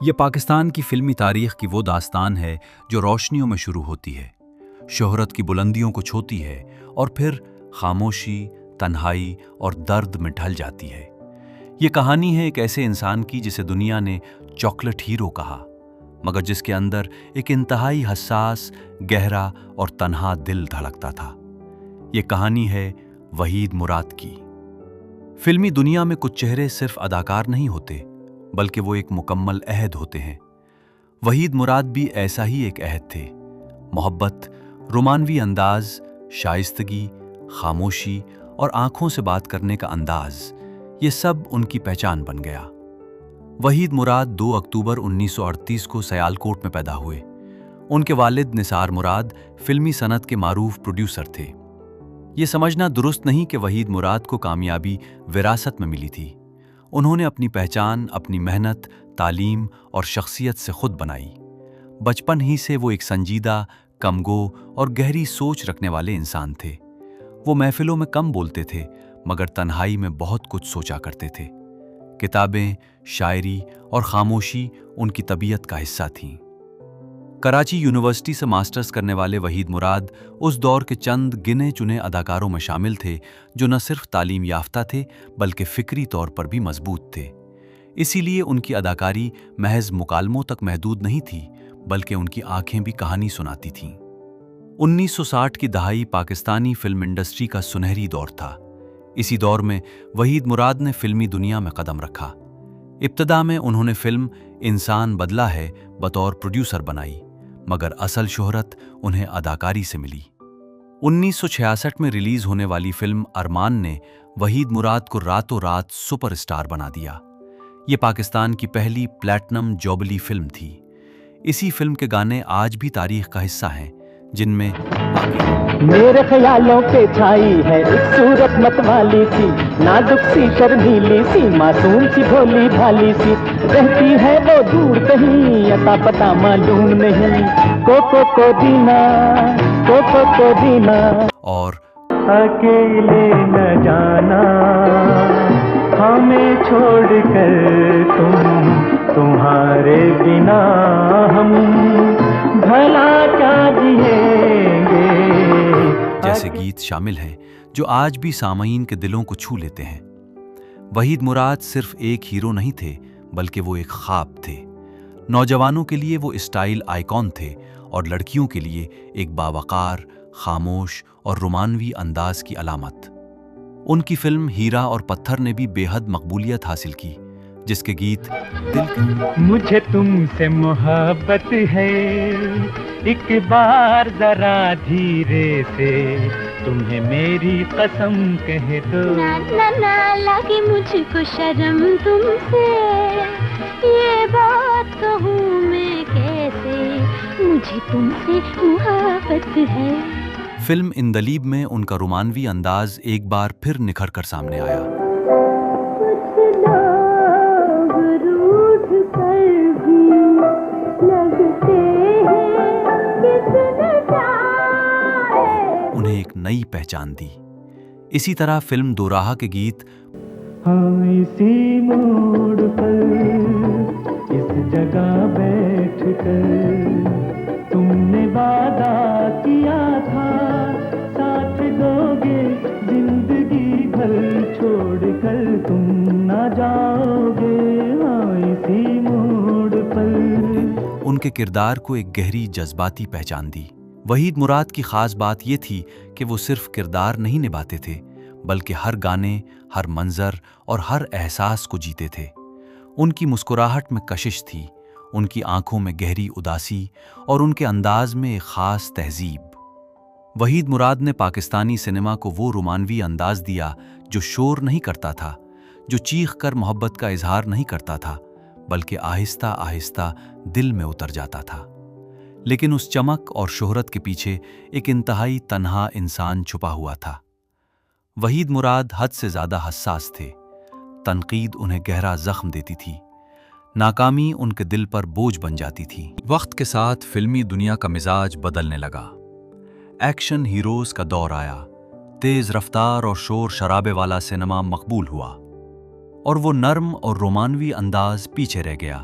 یہ پاکستان کی فلمی تاریخ کی وہ داستان ہے جو روشنیوں میں شروع ہوتی ہے، شہرت کی بلندیوں کو چھوتی ہے اور پھر خاموشی، تنہائی اور درد میں ڈھل جاتی ہے۔ یہ کہانی ہے ایک ایسے انسان کی جسے دنیا نے چاکلیٹ ہیرو کہا، مگر جس کے اندر ایک انتہائی حساس، گہرا اور تنہا دل دھڑکتا تھا۔ یہ کہانی ہے وحید مراد کی۔ فلمی دنیا میں کچھ چہرے صرف اداکار نہیں ہوتے، بلکہ وہ ایک مکمل عہد ہوتے ہیں۔ وحید مراد بھی ایسا ہی ایک عہد تھے۔ محبت، رومانوی انداز، شائستگی، خاموشی اور آنکھوں سے بات کرنے کا انداز، یہ سب ان کی پہچان بن گیا۔ وحید مراد 2 اکتوبر 1938 کو سیالکوٹ میں پیدا ہوئے۔ ان کے والد نثار مراد فلمی صنعت کے معروف پروڈیوسر تھے۔ یہ سمجھنا درست نہیں کہ وحید مراد کو کامیابی وراثت میں ملی تھی۔ انہوں نے اپنی پہچان، اپنی محنت، تعلیم اور شخصیت سے خود بنائی۔ بچپن ہی سے وہ ایک سنجیدہ، کم گو اور گہری سوچ رکھنے والے انسان تھے۔ وہ محفلوں میں کم بولتے تھے، مگر تنہائی میں بہت کچھ سوچا کرتے تھے۔ کتابیں، شاعری اور خاموشی ان کی طبیعت کا حصہ تھیں۔ کراچی یونیورسٹی سے ماسٹرز کرنے والے وحید مراد اس دور کے چند گنے چنے اداکاروں میں شامل تھے جو نہ صرف تعلیم یافتہ تھے بلکہ فکری طور پر بھی مضبوط تھے۔ اسی لیے ان کی اداکاری محض مکالموں تک محدود نہیں تھی، بلکہ ان کی آنکھیں بھی کہانی سناتی تھیں۔ 1960 کی دہائی پاکستانی فلم انڈسٹری کا سنہری دور تھا۔ اسی دور میں وحید مراد نے فلمی دنیا میں قدم رکھا۔ ابتدا میں انہوں نے فلم انسان بدلہ ہے بطور پروڈیوسر بنائی، مگر اصل شہرت انہیں اداکاری سے ملی۔ 1966 میں ریلیز ہونے والی فلم ارمان نے وحید مراد کو راتوں رات سپر اسٹار بنا دیا۔ یہ پاکستان کی پہلی پلیٹنم جوبلی فلم تھی۔ اسی فلم کے گانے آج بھی تاریخ کا حصہ ہیں، جن میں میرے خیالوں پہ چھائی ہے ایک صورت مت والی سی، نازک سی، شرمیلی سی، معصوم سی، بھولی بھالی سی، رہتی ہے وہ دور کہیں، عطا پتہ معلوم نہیں، کو دینا، کو دینا، اور اکیلے نہ جانا ہمیں چھوڑ کر، تمہارے بنا ہم بھلا کیا جئیں گے جیسے گیت شامل ہیں جو آج بھی سامعین کے دلوں کو چھو لیتے ہیں۔ وحید مراد صرف ایک ہیرو نہیں تھے، بلکہ وہ ایک خواب تھے۔ نوجوانوں کے لیے وہ اسٹائل آئیکن تھے اور لڑکیوں کے لیے ایک باوقار، خاموش اور رومانوی انداز کی علامت۔ ان کی فلم ہیرا اور پتھر نے بھی بے حد مقبولیت حاصل کی، جس کے گیت مجھے تم سے محبت ہے، ایک بار ذرا دھیرے سے تمہیں میری قسم کہہ دو، نہ لگے مجھ کو شرم تم سے، یہ بات کہوں میں کیسے، مجھے تم سے محبت ہے۔ فلم اندلیب میں ان کا رومانوی انداز ایک بار پھر نکھر کر سامنے آیا۔ انہیں ایک نئی پہچان دی۔ اسی طرح فلم دو راہ کے گیت ہم اسی موڑ پر اس جگہ بیٹھ کر، تم نے وعدہ کیا تھا ساتھ دو گے زندگی بھر، چھوڑ کر تم نہ جاؤ گے، ہاں اسی موڑ پر۔ ان کے کردار کو ایک گہری جذباتی پہچان دی۔ وحید مراد کی خاص بات یہ تھی کہ وہ صرف کردار نہیں نبھاتے تھے، بلکہ ہر گانے، ہر منظر اور ہر احساس کو جیتے تھے۔ ان کی مسکراہٹ میں کشش تھی، ان کی آنکھوں میں گہری اداسی اور ان کے انداز میں ایک خاص تہذیب۔ وحید مراد نے پاکستانی سنیما کو وہ رومانوی انداز دیا جو شور نہیں کرتا تھا، جو چیخ کر محبت کا اظہار نہیں کرتا تھا، بلکہ آہستہ آہستہ دل میں اتر جاتا تھا۔ لیکن اس چمک اور شہرت کے پیچھے ایک انتہائی تنہا انسان چھپا ہوا تھا۔ وحید مراد حد سے زیادہ حساس تھے۔ تنقید انہیں گہرا زخم دیتی تھی، ناکامی ان کے دل پر بوجھ بن جاتی تھی۔ وقت کے ساتھ فلمی دنیا کا مزاج بدلنے لگا۔ ایکشن ہیروز کا دور آیا، تیز رفتار اور شور شرابے والا سینما مقبول ہوا، اور وہ نرم اور رومانوی انداز پیچھے رہ گیا